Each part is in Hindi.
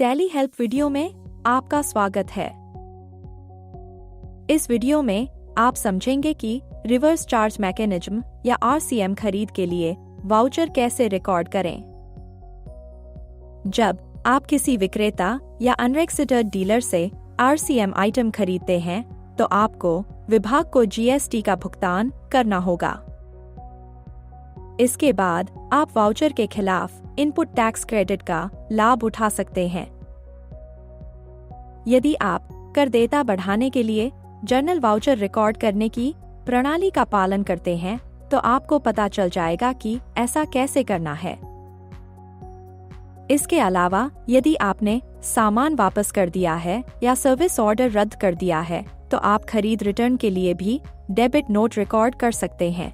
टेली हेल्प वीडियो में आपका स्वागत है। इस वीडियो में आप समझेंगे कि रिवर्स चार्ज मैकेनिज्म या आरसीएम खरीद के लिए वाउचर कैसे रिकॉर्ड करें। जब आप किसी विक्रेता या अनरजिस्टर्ड डीलर से आरसीएम आइटम खरीदते हैं तो आपको विभाग को जीएसटी का भुगतान करना होगा। इसके बाद आप वाउचर के खिलाफ इनपुट टैक्स क्रेडिट का लाभ उठा सकते हैं। यदि आप करदेयता बढ़ाने के लिए जर्नल वाउचर रिकॉर्ड करने की प्रणाली का पालन करते हैं तो आपको पता चल जाएगा कि ऐसा कैसे करना है। इसके अलावा यदि आपने सामान वापस कर दिया है या सर्विस ऑर्डर रद्द कर दिया है तो आप खरीद रिटर्न के लिए भी डेबिट नोट रिकॉर्ड कर सकते हैं।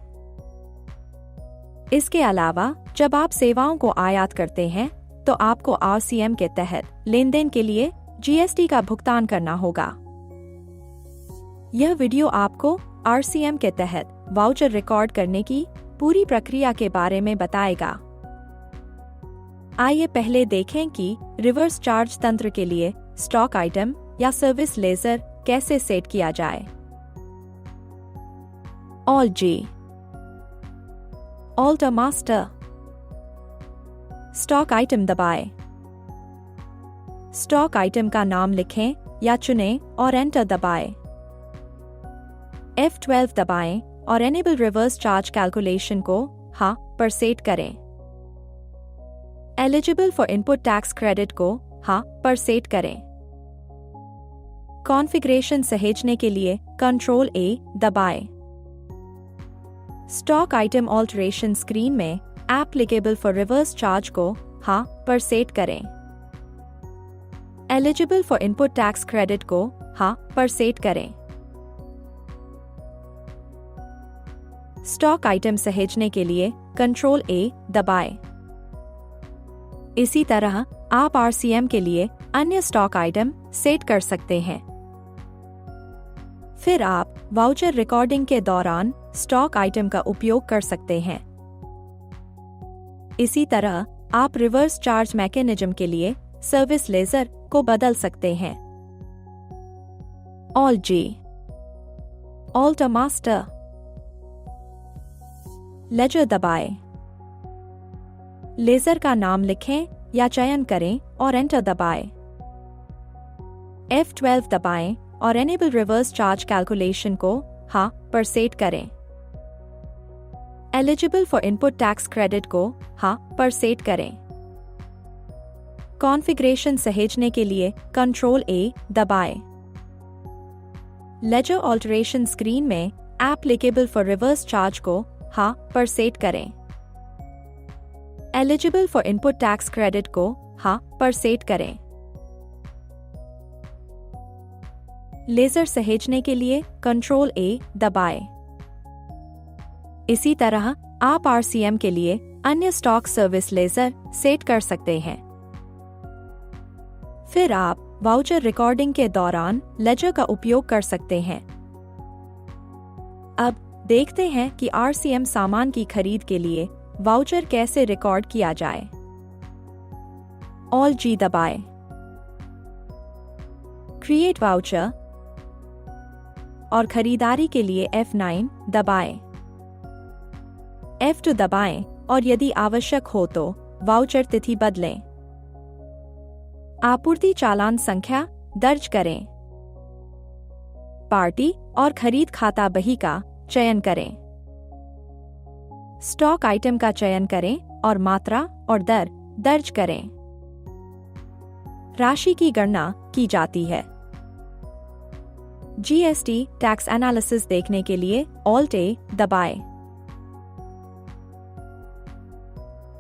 इसके अलावा जब आप सेवाओं को आयात करते हैं तो आपको आरसीएम के तहत लेनदेन के लिए जीएसटी का भुगतान करना होगा। यह वीडियो आपको आरसीएम के तहत वाउचर रिकॉर्ड करने की पूरी प्रक्रिया के बारे में बताएगा। आइए पहले देखें कि रिवर्स चार्ज तंत्र के लिए स्टॉक आइटम या सर्विस लेजर कैसे सेट किया जाए। ऑल जी ऑल्ट मास्टर स्टॉक आइटम दबाएं। स्टॉक आइटम का नाम लिखें या चुनें और एंटर दबाएं। F12 दबाएं और एनेबल रिवर्स चार्ज कैलकुलेशन को हाँ पर सेट करें। Eligible for input tax credit को हाँ पर सेट करें। कॉन्फ़िगरेशन सहेजने के लिए कंट्रोल A दबाएं। स्टॉक आइटम ऑल्टरेशन स्क्रीन में एप्लीकेबल फॉर रिवर्स चार्ज को हाँ पर सेट करें। Eligible for input tax credit को हाँ पर सेट करें। स्टॉक आइटम सहेजने के लिए कंट्रोल A दबाएं। इसी तरह आप आरसीएम के लिए अन्य स्टॉक आइटम सेट कर सकते हैं। फिर आप वाउचर रिकॉर्डिंग के दौरान स्टॉक आइटम का उपयोग कर सकते हैं। इसी तरह आप रिवर्स चार्ज मैकेनिज्म के लिए सर्विस लेजर को बदल सकते हैं। ऑल जी ऑल्ट मास्टर लेजर दबाएं। लेजर का नाम लिखें या चयन करें और एंटर दबाएं। F12 दबाएं और एनेबल रिवर्स चार्ज कैलकुलेशन को हाँ पर सेट करें। Eligible for input tax credit को हाँ पर सेट करें। कॉन्फ़िगरेशन सहेजने के लिए कंट्रोल A दबाएं। लेजर ऑल्टरेशन स्क्रीन में एप्लीकेबल फॉर रिवर्स चार्ज को हाँ पर सेट करें। Eligible for input tax credit को हाँ पर सेट करें। लेजर सहेजने के लिए कंट्रोल A दबाएं। इसी तरह आप आरसीएम के लिए अन्य स्टॉक सर्विस लेजर सेट कर सकते हैं। फिर आप वाउचर रिकॉर्डिंग के दौरान लेजर का उपयोग कर सकते हैं। अब देखते हैं कि आरसीएम सामान की खरीद के लिए वाउचर कैसे रिकॉर्ड किया जाए। ऑल जी दबाएं। क्रिएट वाउचर और खरीदारी के लिए F9 दबाएं। F2 दबाएं और यदि आवश्यक हो तो वाउचर तिथि बदलें। आपूर्ति चालान संख्या दर्ज करें। पार्टी और खरीद खाता बही का चयन करें। स्टॉक आइटम का चयन करें और मात्रा और दर दर्ज करें। राशि की गणना की जाती है। जीएसटी टैक्स एनालिसिस देखने के लिए ऑल्ट A दबाएं।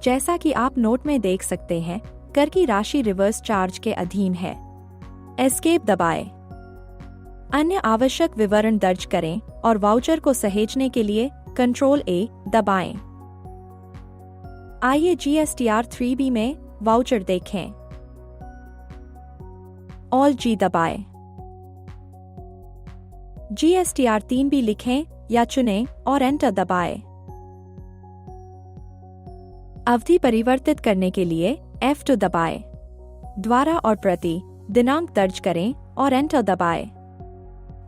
जैसा कि आप नोट में देख सकते हैं, कर की राशि रिवर्स चार्ज के अधीन है। एस्केप दबाएं। अन्य आवश्यक विवरण दर्ज करें और वाउचर को सहेजने के लिए कंट्रोल A दबाएं। आइए GSTR 3B में वाउचर देखें। ऑल जी दबाएं। GSTR 3B लिखें या चुनें और एंटर दबाएं। अवधि परिवर्तित करने के लिए F2 दबाएं। द्वारा और प्रति दिनांक दर्ज करें और एंटर दबाएं।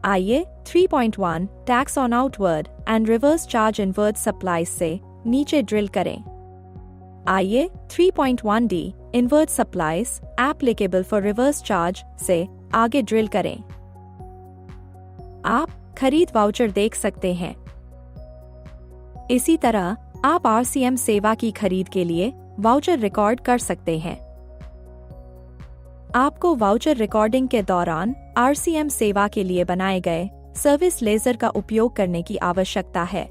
आइए 3.1 tax on outward and reverse charge inward supplies से नीचे ड्रिल करें। आइए 3.1D inward supplies applicable for reverse charge से आगे ड्रिल करें। आप खरीद वाउचर देख सकते हैं। इसी तरह आप RCM सेवा की खरीद के लिए वाउचर रिकॉर्ड कर सकते हैं। आपको वाउचर रिकॉर्डिंग के दौरान RCM सेवा के लिए बनाए गए सर्विस लेजर का उपयोग करने की आवश्यकता है।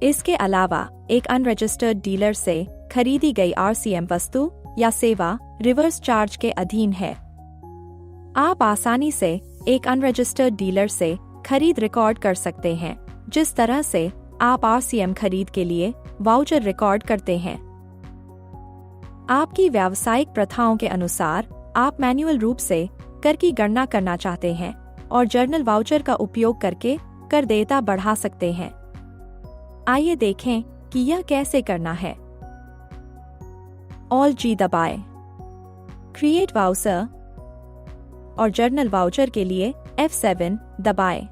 इसके अलावा एक अनरजिस्टर्ड डीलर से खरीदी गई RCM वस्तु या सेवा रिवर्स चार्ज के अधीन है। आप आसानी से एक अनरजिस्टर्ड डीलर से खरीद रिकॉर्ड कर सकते हैं, जिस तरह से आप RCM खरीद के लिए वाउचर रिकॉर्ड करते हैं। आपकी व्यावसायिक प्रथाओं के अनुसार आप मैन्युअल रूप से कर की गणना करना चाहते हैं और जर्नल वाउचर का उपयोग करके कर देयता बढ़ा सकते हैं। आइए देखें कि यह कैसे करना है। Alt-G दबाएं। क्रिएट वाउचर और जर्नल वाउचर के लिए F7 दबाएं।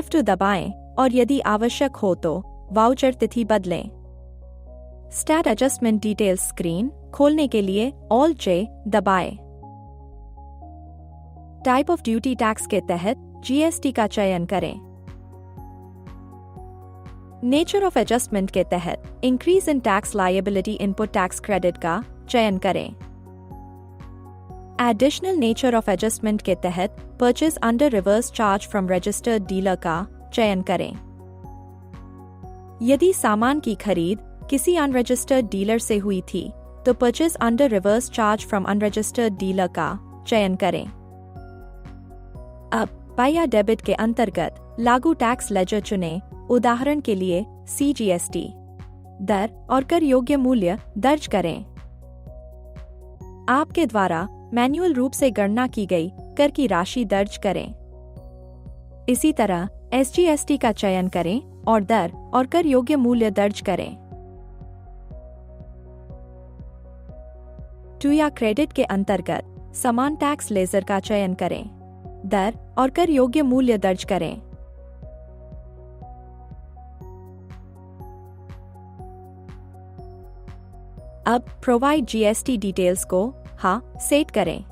F2 दबाएं और यदि आवश्यक हो तो वाउचर तिथि बदलें। स्टैट एडजस्टमेंट डिटेल्स स्क्रीन खोलने के लिए Alt-J दबाएं। टाइप ऑफ ड्यूटी टैक्स के तहत GST का चयन करें। नेचर ऑफ एडजस्टमेंट के तहत increase in tax liability input tax credit का चयन करें। एडिशनल नेचर ऑफ एडजस्टमेंट के तहत purchase under reverse charge from registered dealer का चयन करें। यदि सामान की खरीद किसी अनरजिस्टर्ड डीलर से हुई थी तो purchase under reverse charge from unregistered dealer का चयन करें। अब बाय या डेबिट के अंतर्गत लागू टैक्स लेजर चुनें। उदाहरण के लिए CGST दर और कर योग्य मूल्य दर्ज करें। आपके द्वारा मैन्युअल रूप से गणना की गई कर की राशि दर्ज करें। इसी तरह SGST का चयन करें और दर और कर योग्य मूल्य दर्ज करें। टू या क्रेडिट के अंतर्गत समान टैक्स लेजर का चयन करें। दर और कर योग्य मूल्य दर्ज करें। अब प्रोवाइड GST डिटेल्स को हाँ सेट करें।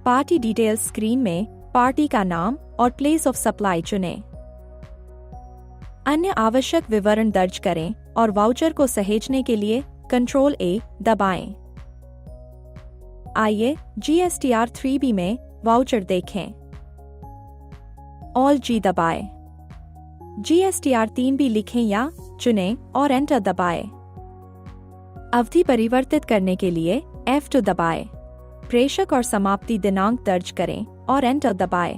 पार्टी डिटेल्स स्क्रीन में पार्टी का नाम और प्लेस ऑफ सप्लाई चुनें। अन्य आवश्यक विवरण दर्ज करें और वाउचर को सहेजने के लिए Ctrl+A दबाएं। आइए GSTR 3B में वाउचर देखें। Alt-G दबाएं। GSTR 3B लिखें या चुनें और एंटर दबाएं। अवधि परिवर्तित करने के लिए F2 दबाएं। प्रेषक और समाप्ति दिनांक दर्ज करें और एंटर दबाएं।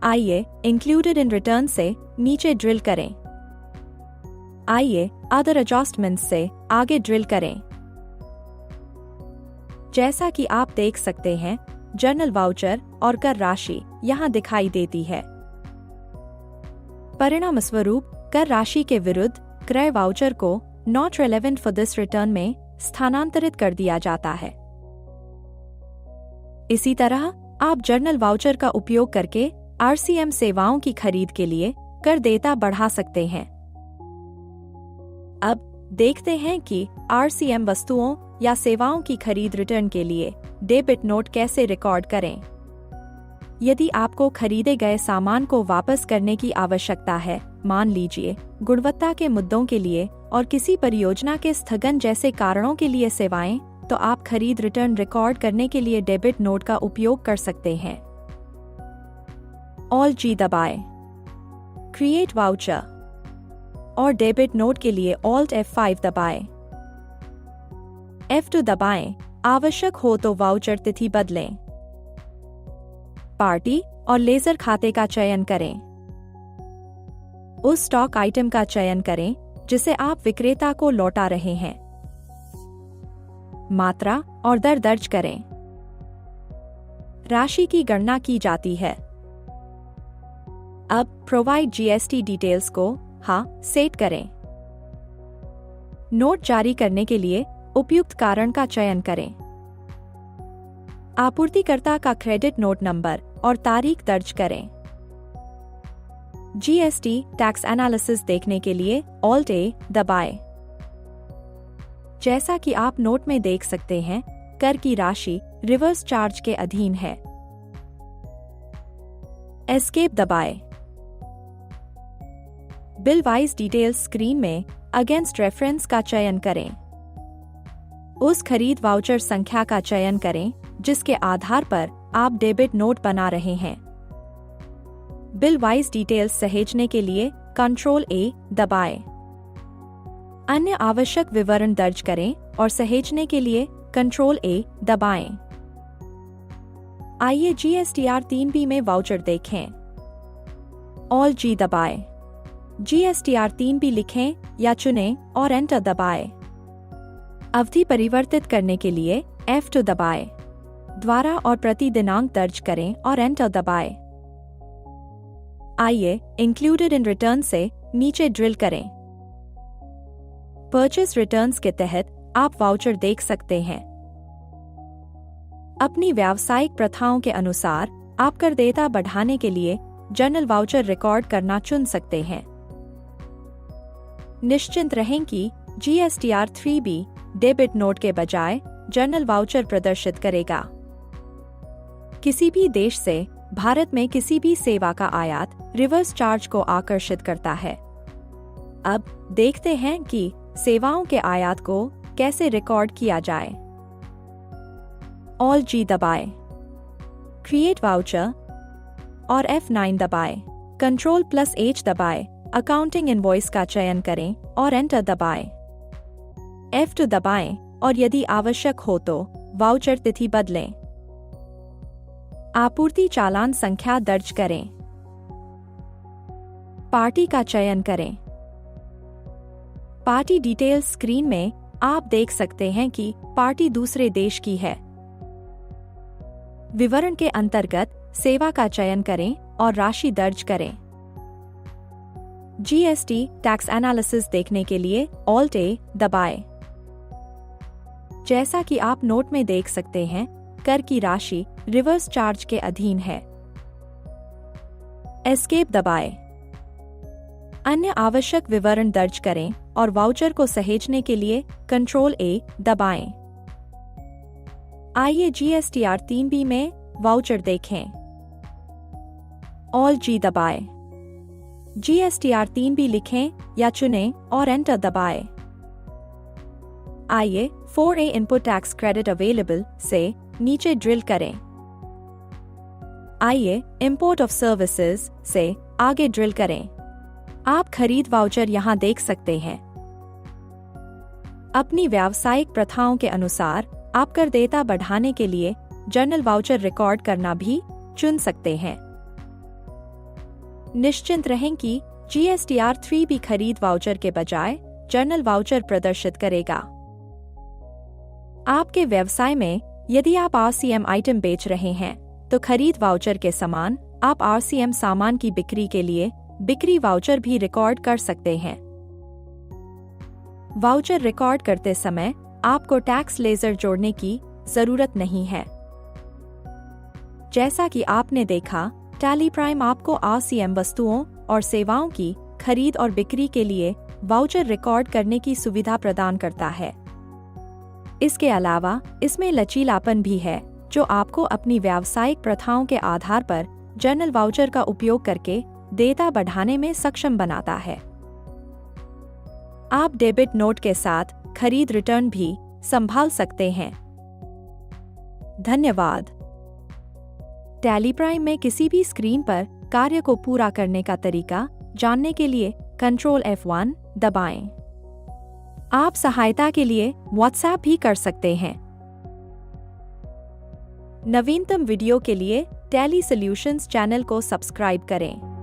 आइए इंक्लूडेड इन रिटर्न से नीचे ड्रिल करें। आइए अदर एडजस्टमेंट्स से आगे ड्रिल करें। जैसा कि आप देख सकते हैं, जर्नल वाउचर और कर राशि यहां दिखाई देती है। परिणाम स्वरूप कर राशि के विरुद्ध क्रय वाउचर को not relevant for this return में स्थानांतरित कर दिया जाता है। इसी तरह आप जर्नल वाउचर का उपयोग करके RCM सेवाओं की खरीद के लिए कर देयता बढ़ा सकते हैं। अब देखते हैं कि RCM वस्तुओं या सेवाओं की खरीद रिटर्न के लिए डेबिट नोट कैसे रिकॉर्ड करें। यदि आपको खरीदे गए सामान को वापस करने की आवश्यकता है, मान लीजिए गुणवत्ता के मुद्दों के लिए और किसी परियोजना के स्थगन जैसे कारणों के लिए सेवाएं, तो आप खरीद रिटर्न रिकॉर्ड करने के लिए डेबिट नोट का उपयोग कर सकते हैं। Alt-G दबाएं। क्रिएट वाउचर और डेबिट नोट के लिए Alt F5 दबाएं। F2 दबाएं। आवश्यक हो तो वाउचर तिथि बदलें। पार्टी और लेजर खाते का चयन करें। उस स्टॉक आइटम का चयन करें जिसे आप विक्रेता को लौटा रहे हैं। मात्रा और दर दर्ज करें। राशि की गणना की जाती है। अब प्रोवाइड GST डिटेल्स को हाँ सेट करें। नोट जारी करने के लिए उपयुक्त कारण का चयन करें। आपूर्तिकर्ता का क्रेडिट नोट नंबर और तारीख दर्ज करें। जीएसटी टैक्स एनालिसिस देखने के लिए ऑल्ट ए दबाएं। जैसा कि आप नोट में देख सकते हैं, कर की राशि रिवर्स चार्ज के अधीन है। एस्केप दबाएं। बिल वाइज डिटेल्स स्क्रीन में अगेंस्ट रेफरेंस का चयन करें। उस खरीद वाउचर संख्या का चयन करें जिसके आधार पर आप डेबिट नोट बना रहे हैं। बिल वाइज डिटेल्स सहेजने के लिए कंट्रोल ए दबाएं। अन्य आवश्यक विवरण दर्ज करें और सहेजने के लिए कंट्रोल ए दबाएं। आइए जीएसटीआर 3B में वाउचर देखें। ऑल जी दबाएं। जीएसटीआर 3B लिखें या चुनें और एंटर दबाएं। अवधि परिवर्तित करने के लिए F2 दबाएं। द्वारा और प्रति दिनांक दर्ज करें और एंटर दबाएं। आइए इंक्लूडेड इन रिटर्न से नीचे ड्रिल करें। परचेस रिटर्न्स के तहत आप वाउचर देख सकते हैं। अपनी व्यावसायिक प्रथाओं के अनुसार आप करदेयता बढ़ाने के लिए जर्नल वाउचर रिकॉर्ड करना चुन सकते हैं। निश्चिंत रहें कि जीएसटीआर 3B डेबिट नोट के बजाय जर्नल वाउचर प्रदर्शित करेगा। किसी भी देश से भारत में किसी भी सेवा का आयात रिवर्स चार्ज को आकर्षित करता है। अब देखते हैं कि सेवाओं के आयात को कैसे रिकॉर्ड किया जाए। ऑल जी दबाएं। क्रिएट वाउचर और F9 दबाएं। कंट्रोल प्लस H दबाएं। अकाउंटिंग इनवॉइस का चयन करें और एंटर दबाएं। F2 दबाएं और यदि आवश्यक हो तो वाउचर तिथि बदलें। आपूर्ति चालान संख्या दर्ज करें। पार्टी का चयन करें। पार्टी डिटेल्स स्क्रीन में आप देख सकते हैं कि पार्टी दूसरे देश की है। विवरण के अंतर्गत सेवा का चयन करें और राशि दर्ज करें। जीएसटी टैक्स एनालिसिस देखने के लिए ऑल्ट ए दबाएं। जैसा कि आप नोट में देख सकते हैं, कर की राशि रिवर्स चार्ज के अधीन है। एस्केप दबाएं। अन्य आवश्यक विवरण दर्ज करें और वाउचर को सहेजने के लिए कंट्रोल ए दबाएं। आइए जीएसटीआर 3B में वाउचर देखें। ऑल जी दबाएं। जीएसटीआर 3B लिखें या चुनें और एंटर दबाएं। आइए 4A input tax credit available से नीचे ड्रिल करें। आइए इंपोर्ट ऑफ सर्विसेज से आगे ड्रिल करें। आप खरीद वाउचर यहां देख सकते हैं। अपनी व्यावसायिक प्रथाओं के अनुसार आप करदेयता बढ़ाने के लिए जर्नल वाउचर रिकॉर्ड करना भी चुन सकते हैं। निश्चिंत रहें कि जीएसटीआर 3B खरीद वाउचर के बजाय जर्नल वाउचर प्रदर्शित करेगा। आपके व्यवसाय में यदि आप RCM आइटम बेच रहे हैं तो खरीद वाउचर के समान आप RCM सामान की बिक्री के लिए बिक्री वाउचर भी रिकॉर्ड कर सकते हैं। वाउचर रिकॉर्ड करते समय आपको टैक्स लेजर जोड़ने की जरूरत नहीं है। जैसा कि आपने देखा, टैली प्राइम आपको RCM वस्तुओं और सेवाओं की खरीद और बिक्री के लिए वाउचर रिकॉर्ड करने की सुविधा प्रदान करता है। इसके अलावा इसमें लचीलापन भी है जो आपको अपनी व्यावसायिक प्रथाओं के आधार पर जर्नल वाउचर का उपयोग करके देयता बढ़ाने में सक्षम बनाता है। आप डेबिट नोट के साथ खरीद रिटर्न भी संभाल सकते हैं। धन्यवाद। टैली प्राइम में किसी भी स्क्रीन पर कार्य को पूरा करने का तरीका जानने के लिए कंट्रोल F1 दबाएं। आप सहायता के लिए व्हाट्सएप भी कर सकते हैं। नवीनतम वीडियो के लिए टैली सॉल्यूशंस चैनल को सब्सक्राइब करें।